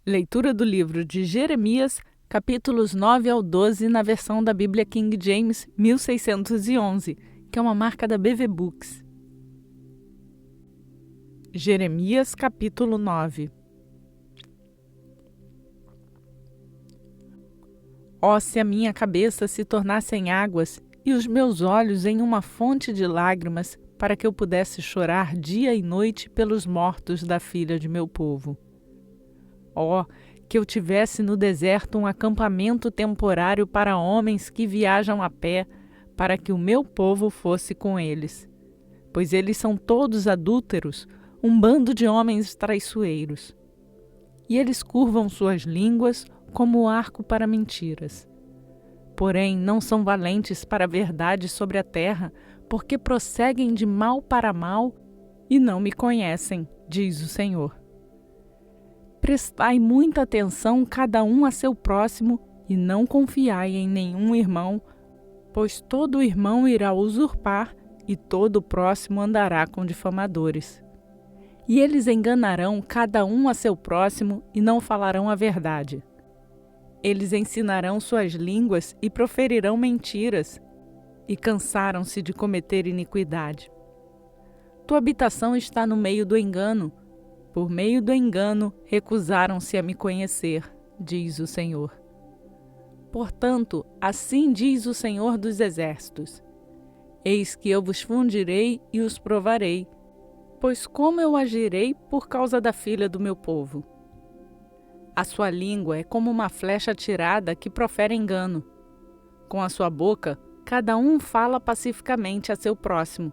Leitura do livro de Jeremias, capítulos 9 ao 12, na versão da Bíblia King James 1611, que é uma marca da BV Books. Jeremias, capítulo 9. Ó, se a minha cabeça se tornasse em águas e os meus olhos em uma fonte de lágrimas, para que eu pudesse chorar dia e noite pelos mortos da filha de meu povo. Ó, que eu tivesse no deserto um acampamento temporário para homens que viajam a pé, para que o meu povo fosse com eles. Pois eles são todos adúlteros, um bando de homens traiçoeiros. E eles curvam suas línguas como o arco para mentiras. Porém, não são valentes para a verdade sobre a terra, porque prosseguem de mal para mal e não me conhecem, diz o Senhor. Prestai muita atenção cada um a seu próximo e não confiai em nenhum irmão, pois todo irmão irá usurpar e todo próximo andará com difamadores. E eles enganarão cada um a seu próximo e não falarão a verdade. Eles ensinarão suas línguas e proferirão mentiras, e cansaram-se de cometer iniquidade. Tua habitação está no meio do engano. Por meio do engano, recusaram-se a me conhecer, diz o Senhor. Portanto, assim diz o Senhor dos Exércitos: Eis que eu vos fundirei e os provarei, pois como eu agirei por causa da filha do meu povo? A sua língua é como uma flecha atirada que profere engano. Com a sua boca, cada um fala pacificamente a seu próximo,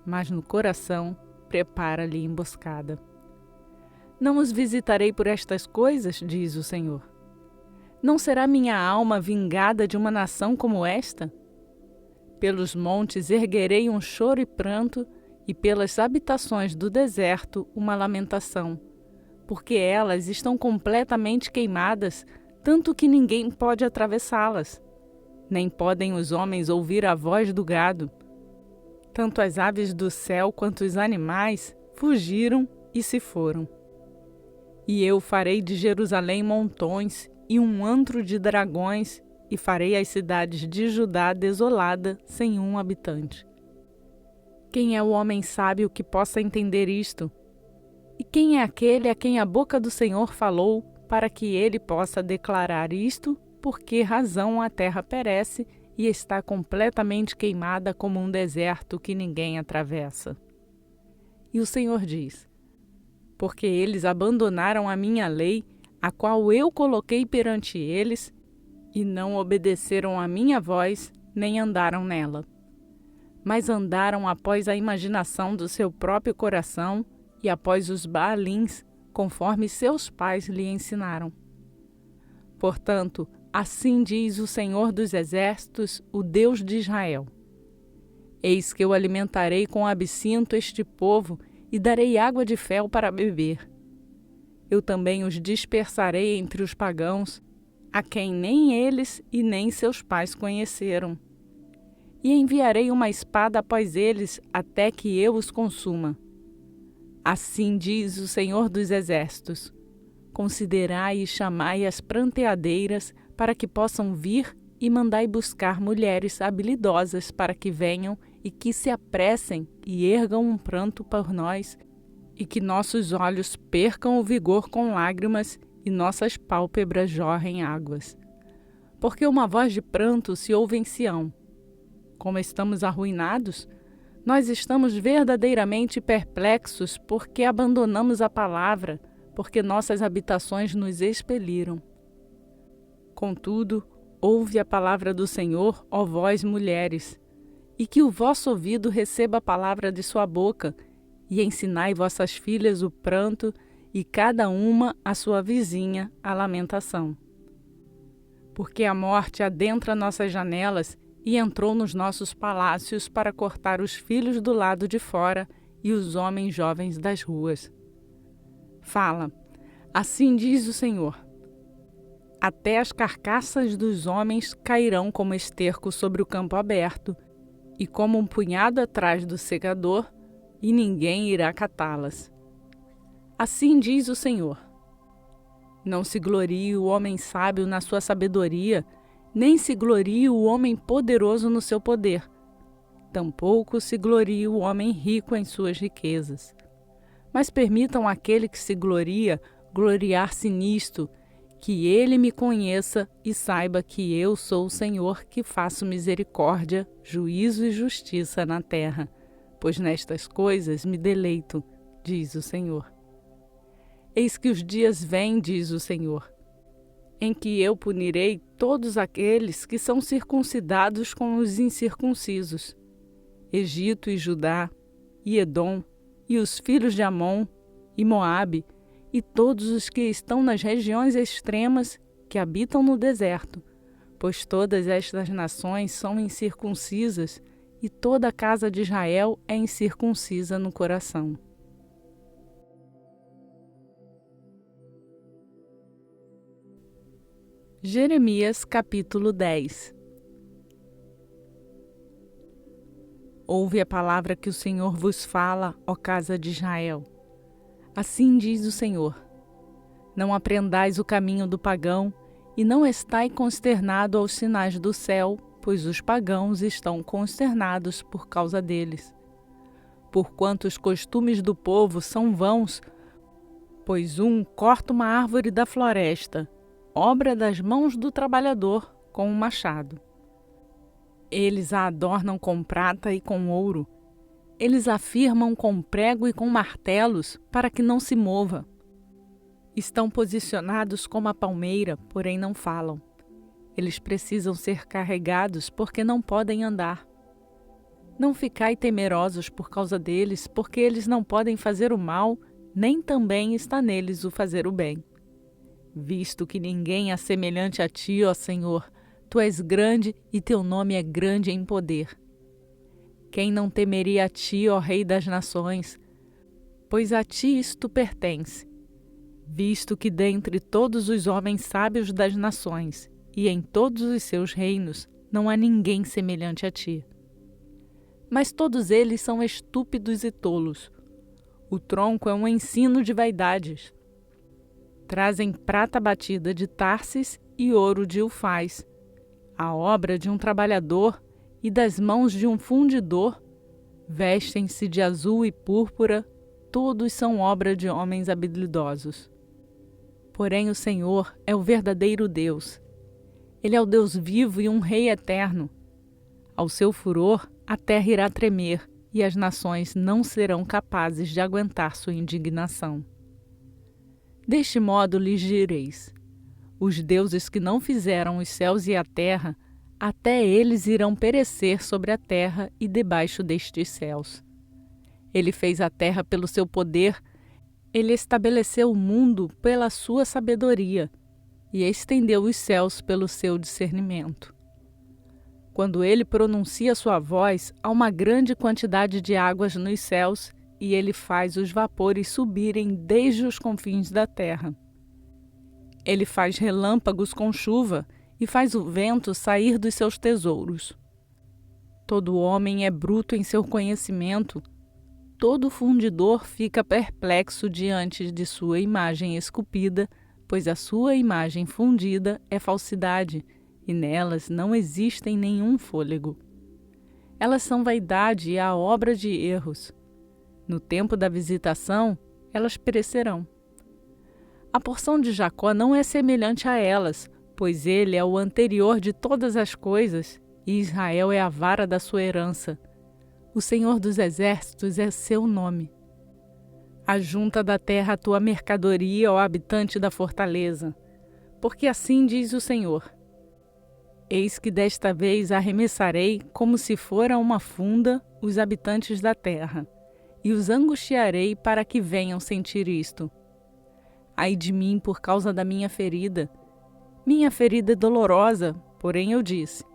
mas no coração prepara-lhe emboscada. Não os visitarei por estas coisas, diz o Senhor. Não será minha alma vingada de uma nação como esta? Pelos montes erguerei um choro e pranto, e pelas habitações do deserto uma lamentação, porque elas estão completamente queimadas, tanto que ninguém pode atravessá-las. Nem podem os homens ouvir a voz do gado. Tanto as aves do céu quanto os animais fugiram e se foram. E eu farei de Jerusalém montões e um antro de dragões, e farei as cidades de Judá desolada, sem um habitante. Quem é o homem sábio que possa entender isto? E quem é aquele a quem a boca do Senhor falou, para que ele possa declarar isto? Por que razão a terra perece e está completamente queimada como um deserto que ninguém atravessa? E o Senhor diz: porque eles abandonaram a minha lei, a qual eu coloquei perante eles, e não obedeceram à minha voz, nem andaram nela. Mas andaram após a imaginação do seu próprio coração e após os Baalins, conforme seus pais lhe ensinaram. Portanto, assim diz o Senhor dos Exércitos, o Deus de Israel: Eis que eu alimentarei com absinto este povo e darei água de fel para beber. Eu também os dispersarei entre os pagãos, a quem nem eles e nem seus pais conheceram. E enviarei uma espada após eles, até que eu os consuma. Assim diz o Senhor dos Exércitos: considerai e chamai as pranteadeiras, para que possam vir, e mandai buscar mulheres habilidosas para que venham e que se apressem e ergam um pranto por nós, e que nossos olhos percam o vigor com lágrimas e nossas pálpebras jorrem águas. Porque uma voz de pranto se ouve em Sião. Como estamos arruinados, nós estamos verdadeiramente perplexos, porque abandonamos a palavra, porque nossas habitações nos expeliram. Contudo, ouve a palavra do Senhor, ó vós mulheres, e que o vosso ouvido receba a palavra de sua boca, e ensinai vossas filhas o pranto, e cada uma a sua vizinha a lamentação. Porque a morte adentra nossas janelas e entrou nos nossos palácios para cortar os filhos do lado de fora e os homens jovens das ruas. Fala, assim diz o Senhor: até as carcaças dos homens cairão como esterco sobre o campo aberto, e como um punhado atrás do secador, e ninguém irá catá-las. Assim diz o Senhor: Não se glorie o homem sábio na sua sabedoria, nem se glorie o homem poderoso no seu poder. Tampouco se glorie o homem rico em suas riquezas. Mas permitam aquele que se gloria gloriar-se nisto, que ele me conheça e saiba que eu sou o Senhor que faço misericórdia, juízo e justiça na terra, pois nestas coisas me deleito, diz o Senhor. Eis que os dias vêm, diz o Senhor, em que eu punirei todos aqueles que são circuncidados com os incircuncisos, Egito e Judá, e Edom, e os filhos de Amon, e Moabe, e todos os que estão nas regiões extremas que habitam no deserto, pois todas estas nações são incircuncisas, e toda a casa de Israel é incircuncisa no coração. Jeremias capítulo 10. Ouve a palavra que o Senhor vos fala, ó casa de Israel. Assim diz o Senhor: não aprendais o caminho do pagão, e não estai consternado aos sinais do céu, pois os pagãos estão consternados por causa deles. Porquanto os costumes do povo são vãos, pois um corta uma árvore da floresta, obra das mãos do trabalhador, com um machado. Eles a adornam com prata e com ouro. Eles a firmam com prego e com martelos, para que não se mova. Estão posicionados como a palmeira, porém não falam. Eles precisam ser carregados, porque não podem andar. Não ficai temerosos por causa deles, porque eles não podem fazer o mal, nem também está neles o fazer o bem. Visto que ninguém é semelhante a ti, ó Senhor, tu és grande e teu nome é grande em poder. Quem não temeria a ti, ó Rei das Nações? Pois a ti isto pertence. Visto que dentre todos os homens sábios das nações e em todos os seus reinos não há ninguém semelhante a ti. Mas todos eles são estúpidos e tolos. O tronco é um ensino de vaidades. Trazem prata batida de Tarsis e ouro de Ufaz, a obra de um trabalhador e das mãos de um fundidor. Vestem-se de azul e púrpura, todos são obra de homens habilidosos. Porém o Senhor é o verdadeiro Deus. Ele é o Deus vivo e um Rei eterno. Ao seu furor, a terra irá tremer, e as nações não serão capazes de aguentar sua indignação. Deste modo lhes direis: os deuses que não fizeram os céus e a terra, até eles irão perecer sobre a terra e debaixo destes céus. Ele fez a terra pelo seu poder, ele estabeleceu o mundo pela sua sabedoria e estendeu os céus pelo seu discernimento. Quando ele pronuncia sua voz, há uma grande quantidade de águas nos céus e ele faz os vapores subirem desde os confins da terra. Ele faz relâmpagos com chuva e faz o vento sair dos seus tesouros. Todo homem é bruto em seu conhecimento, todo fundidor fica perplexo diante de sua imagem esculpida, pois a sua imagem fundida é falsidade, e nelas não existem nenhum fôlego. Elas são vaidade e a obra de erros. No tempo da visitação, elas perecerão. A porção de Jacó não é semelhante a elas, pois ele é o anterior de todas as coisas, e Israel é a vara da sua herança. O Senhor dos Exércitos é seu nome. Ajunta da terra a tua mercadoria, ó habitante da fortaleza, porque assim diz o Senhor: eis que desta vez arremessarei como se fora uma funda os habitantes da terra, e os angustiarei para que venham sentir isto. Ai de mim por causa da minha ferida é dolorosa, porém eu disse: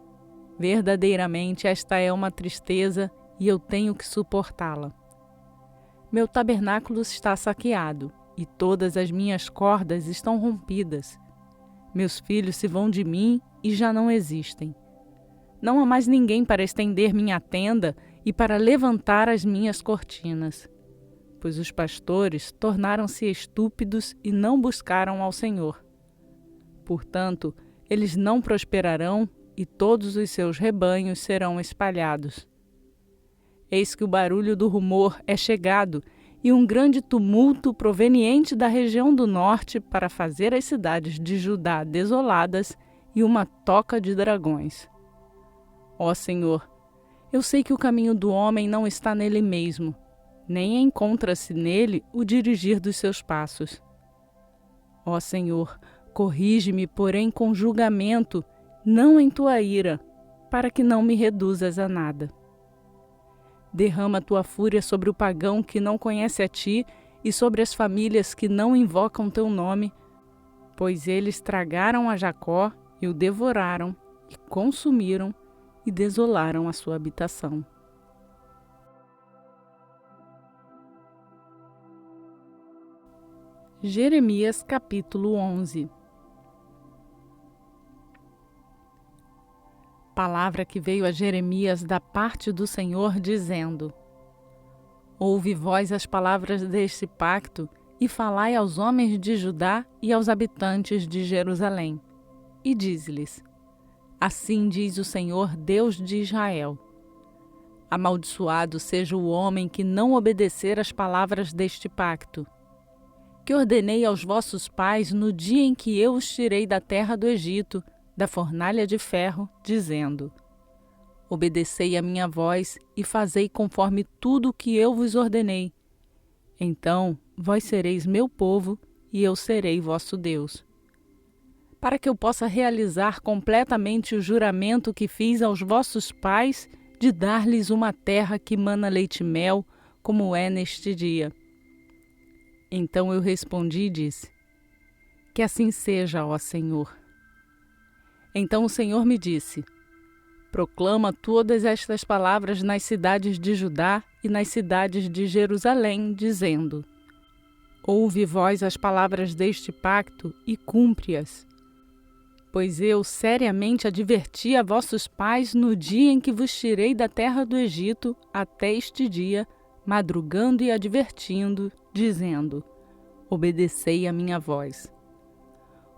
verdadeiramente esta é uma tristeza e eu tenho que suportá-la. Meu tabernáculo está saqueado e todas as minhas cordas estão rompidas. Meus filhos se vão de mim e já não existem. Não há mais ninguém para estender minha tenda e para levantar as minhas cortinas. pois os pastores tornaram-se estúpidos e não buscaram ao Senhor. Portanto, eles não prosperarão e todos os seus rebanhos serão espalhados. Eis que o barulho do rumor é chegado e um grande tumulto proveniente da região do norte para fazer as cidades de Judá desoladas e uma toca de dragões. Ó Senhor, eu sei que o caminho do homem não está nele mesmo, nem encontra-se nele o dirigir dos seus passos. Ó Senhor, corrige-me, porém com julgamento, não em tua ira, para que não me reduzas a nada. Derrama tua fúria sobre o pagão que não conhece a ti e sobre as famílias que não invocam teu nome, pois eles tragaram a Jacó e o devoraram, e consumiram e desolaram a sua habitação. Jeremias capítulo 11. Palavra que veio a Jeremias da parte do Senhor, dizendo: Ouve vós as palavras deste pacto, e falai aos homens de Judá e aos habitantes de Jerusalém. E dize-lhes: Assim diz o Senhor, Deus de Israel: Amaldiçoado seja o homem que não obedecer às palavras deste pacto, que ordenei aos vossos pais no dia em que eu os tirei da terra do Egito, da fornalha de ferro, dizendo: Obedecei a minha voz e fazei conforme tudo o que eu vos ordenei. Então vós sereis meu povo e eu serei vosso Deus. Para que eu possa realizar completamente o juramento que fiz aos vossos pais de dar-lhes uma terra que mana leite e mel, como é neste dia. Então eu respondi e disse: Que assim seja, ó Senhor. Então o Senhor me disse: Proclama todas estas palavras nas cidades de Judá e nas cidades de Jerusalém, dizendo: Ouve vós as palavras deste pacto e cumpre-as. Pois eu seriamente adverti a vossos pais no dia em que vos tirei da terra do Egito até este dia, madrugando e advertindo, dizendo: Obedecei a minha voz.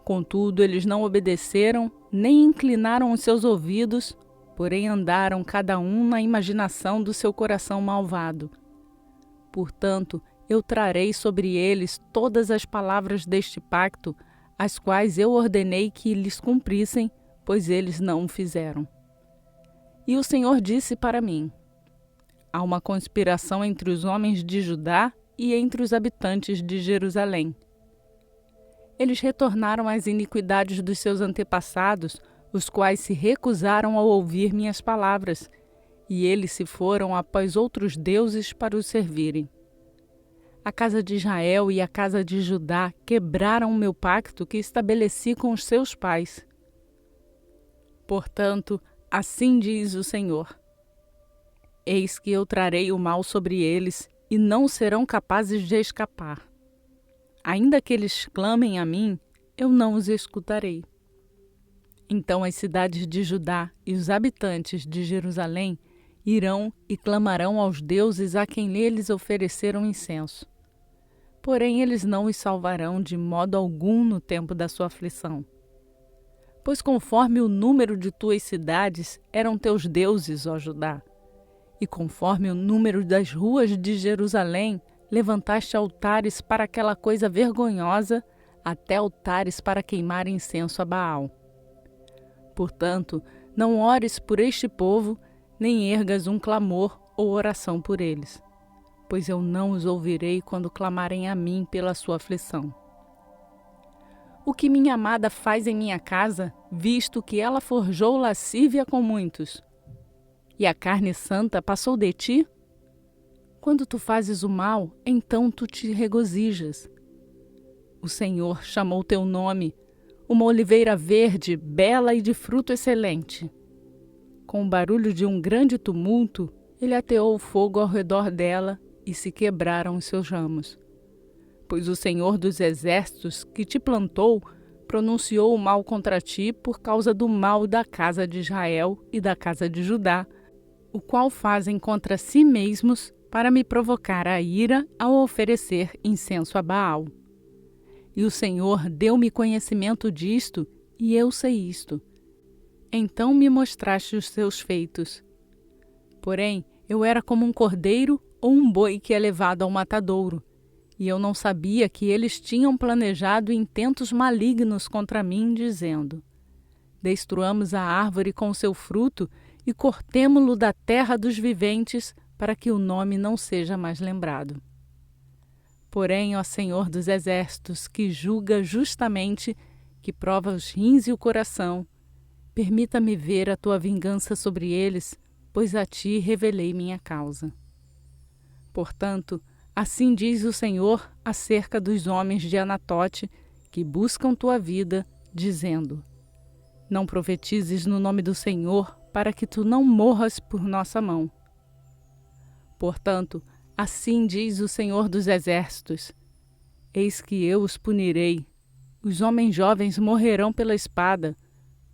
Contudo, eles não obedeceram, nem inclinaram os seus ouvidos, porém andaram cada um na imaginação do seu coração malvado. Portanto, eu trarei sobre eles todas as palavras deste pacto, as quais eu ordenei que lhes cumprissem, pois eles não o fizeram. E o Senhor disse para mim: Há uma conspiração entre os homens de Judá e entre os habitantes de Jerusalém. Eles retornaram às iniquidades dos seus antepassados, os quais se recusaram a ouvir minhas palavras, e eles se foram após outros deuses para os servirem. A casa de Israel e a casa de Judá quebraram o meu pacto que estabeleci com os seus pais. Portanto, assim diz o Senhor: Eis que eu trarei o mal sobre eles, e não serão capazes de escapar. Ainda que eles clamem a mim, eu não os escutarei. Então as cidades de Judá e os habitantes de Jerusalém irão e clamarão aos deuses a quem eles ofereceram incenso. Porém, eles não os salvarão de modo algum no tempo da sua aflição. Pois conforme o número de tuas cidades eram teus deuses, ó Judá, e conforme o número das ruas de Jerusalém, levantaste altares para aquela coisa vergonhosa, até altares para queimar incenso a Baal. Portanto, não ores por este povo, nem ergas um clamor ou oração por eles, pois eu não os ouvirei quando clamarem a mim pela sua aflição. O que minha amada faz em minha casa, visto que ela forjou lascívia com muitos? E a carne santa passou de ti? Quando tu fazes o mal, então tu te regozijas. O Senhor chamou teu nome, uma oliveira verde, bela e de fruto excelente. Com o barulho de um grande tumulto, ele ateou o fogo ao redor dela e se quebraram os seus ramos. Pois o Senhor dos exércitos que te plantou pronunciou o mal contra ti por causa do mal da casa de Israel e da casa de Judá, o qual fazem contra si mesmos para me provocar a ira ao oferecer incenso a Baal. E o Senhor deu-me conhecimento disto, e eu sei isto. Então me mostraste os teus feitos. Porém, eu era como um cordeiro ou um boi que é levado ao matadouro, e eu não sabia que eles tinham planejado intentos malignos contra mim, dizendo: destruamos a árvore com seu fruto e cortemo-lo da terra dos viventes, para que o nome não seja mais lembrado. Porém, ó Senhor dos exércitos, que julga justamente, que prova os rins e o coração, permita-me ver a tua vingança sobre eles, pois a ti revelei minha causa. Portanto, assim diz o Senhor acerca dos homens de Anatote, que buscam tua vida, dizendo: não profetizes no nome do Senhor, para que tu não morras por nossa mão. Portanto, assim diz o Senhor dos exércitos: eis que eu os punirei. Os homens jovens morrerão pela espada,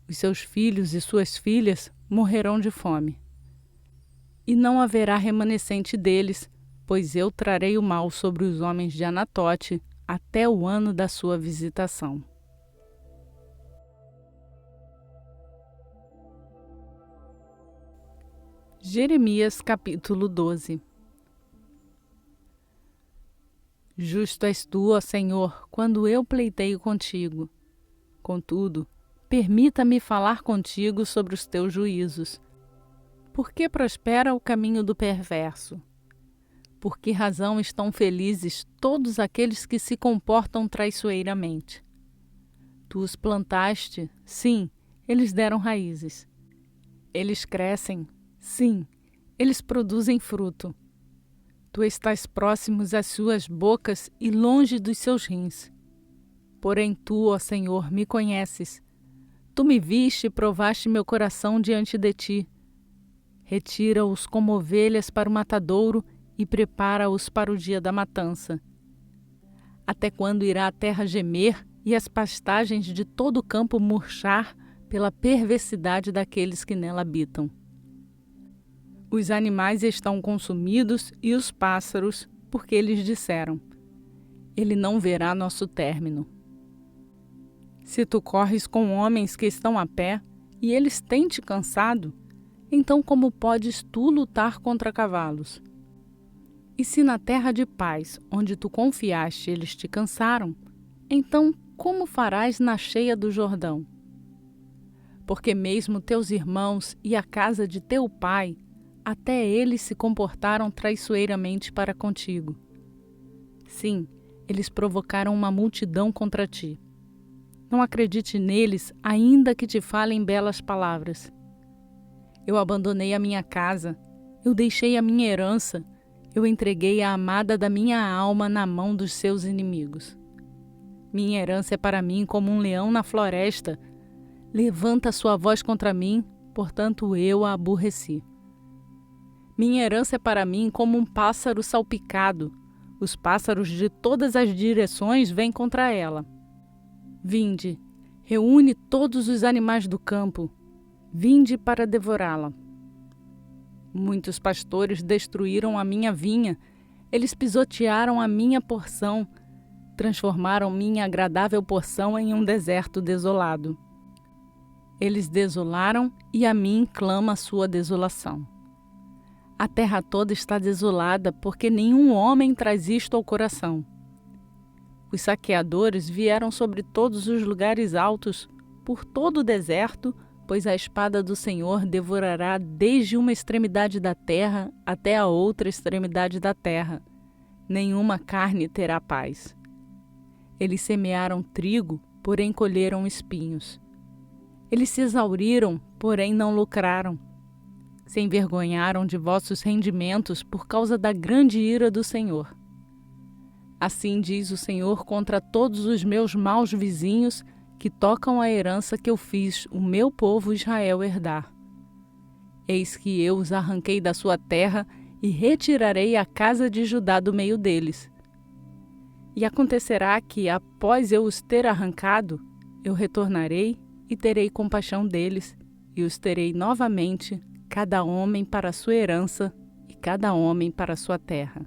os seus filhos e suas filhas morrerão de fome. E não haverá remanescente deles, pois eu trarei o mal sobre os homens de Anatote até o ano da sua visitação. Jeremias capítulo 12. Justo és tu, ó Senhor, quando eu pleiteio contigo. Contudo, permita-me falar contigo sobre os teus juízos. Por que prospera o caminho do perverso? Por que razão estão felizes todos aqueles que se comportam traiçoeiramente? Tu os plantaste, sim, eles deram raízes. Eles crescem, sim, eles produzem fruto. Tu estás próximos às suas bocas e longe dos seus rins. Porém tu, ó Senhor, me conheces. Tu me viste e provaste meu coração diante de ti. Retira-os como ovelhas para o matadouro e prepara-os para o dia da matança. Até quando irá a terra gemer e as pastagens de todo o campo murchar pela perversidade daqueles que nela habitam? Os animais estão consumidos e os pássaros, porque eles disseram: ele não verá nosso término. Se tu corres com homens que estão a pé, e eles têm te cansado, então como podes tu lutar contra cavalos? E se na terra de paz, onde tu confiaste, eles te cansaram, então como farás na cheia do Jordão? Porque mesmo teus irmãos e a casa de teu pai, até eles se comportaram traiçoeiramente para contigo. Sim, eles provocaram uma multidão contra ti. Não acredite neles, ainda que te falem belas palavras. Eu abandonei a minha casa, eu deixei a minha herança, eu entreguei a amada da minha alma na mão dos seus inimigos. Minha herança é para mim como um leão na floresta. Levanta sua voz contra mim, portanto eu a aborreci. Minha herança é para mim como um pássaro salpicado. Os pássaros de todas as direções vêm contra ela. Vinde, reúne todos os animais do campo. Vinde para devorá-la. Muitos pastores destruíram a minha vinha. Eles pisotearam a minha porção. Transformaram minha agradável porção em um deserto desolado. Eles desolaram e a mim clama a sua desolação. A terra toda está desolada, porque nenhum homem traz isto ao coração. Os saqueadores vieram sobre todos os lugares altos, por todo o deserto, pois a espada do Senhor devorará desde uma extremidade da terra até a outra extremidade da terra. Nenhuma carne terá paz. Eles semearam trigo, porém colheram espinhos. Eles se exauriram, porém não lucraram. Se envergonharam de vossos rendimentos por causa da grande ira do Senhor. Assim diz o Senhor contra todos os meus maus vizinhos que tocam a herança que eu fiz o meu povo Israel herdar. Eis que eu os arranquei da sua terra e retirarei a casa de Judá do meio deles. E acontecerá que, após eu os ter arrancado, eu retornarei e terei compaixão deles, e os terei novamente, cada homem para a sua herança e cada homem para a sua terra.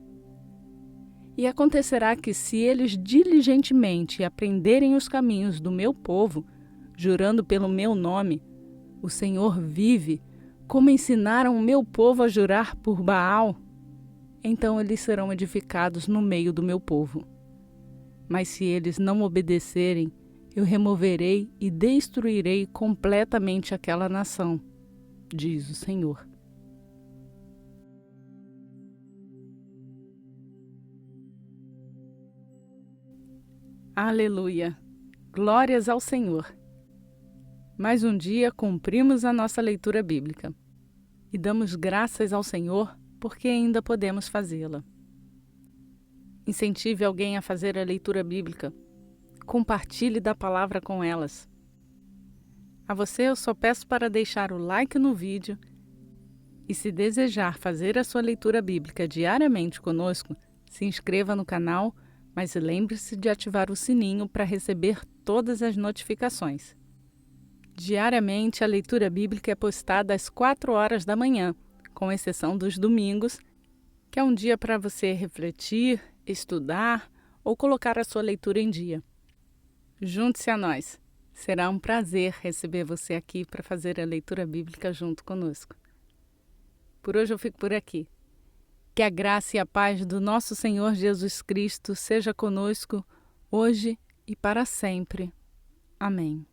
E acontecerá que, se eles diligentemente aprenderem os caminhos do meu povo, jurando pelo meu nome, o Senhor vive, como ensinaram o meu povo a jurar por Baal, então eles serão edificados no meio do meu povo. Mas se eles não obedecerem, eu removerei e destruirei completamente aquela nação, diz o Senhor. Aleluia! Glórias ao Senhor! Mais um dia cumprimos a nossa leitura bíblica e damos graças ao Senhor porque ainda podemos fazê-la. Incentive alguém a fazer a leitura bíblica. Compartilhe da palavra com elas. A você eu só peço para deixar o like no vídeo e, se desejar fazer a sua leitura bíblica diariamente conosco, se inscreva no canal, mas lembre-se de ativar o sininho para receber todas as notificações. Diariamente a leitura bíblica é postada às 4 horas da manhã, com exceção dos domingos, que é um dia para você refletir, estudar ou colocar a sua leitura em dia. Junte-se a nós. Será um prazer receber você aqui para fazer a leitura bíblica junto conosco. Por hoje eu fico por aqui. Que a graça e a paz do nosso Senhor Jesus Cristo seja conosco hoje e para sempre. Amém.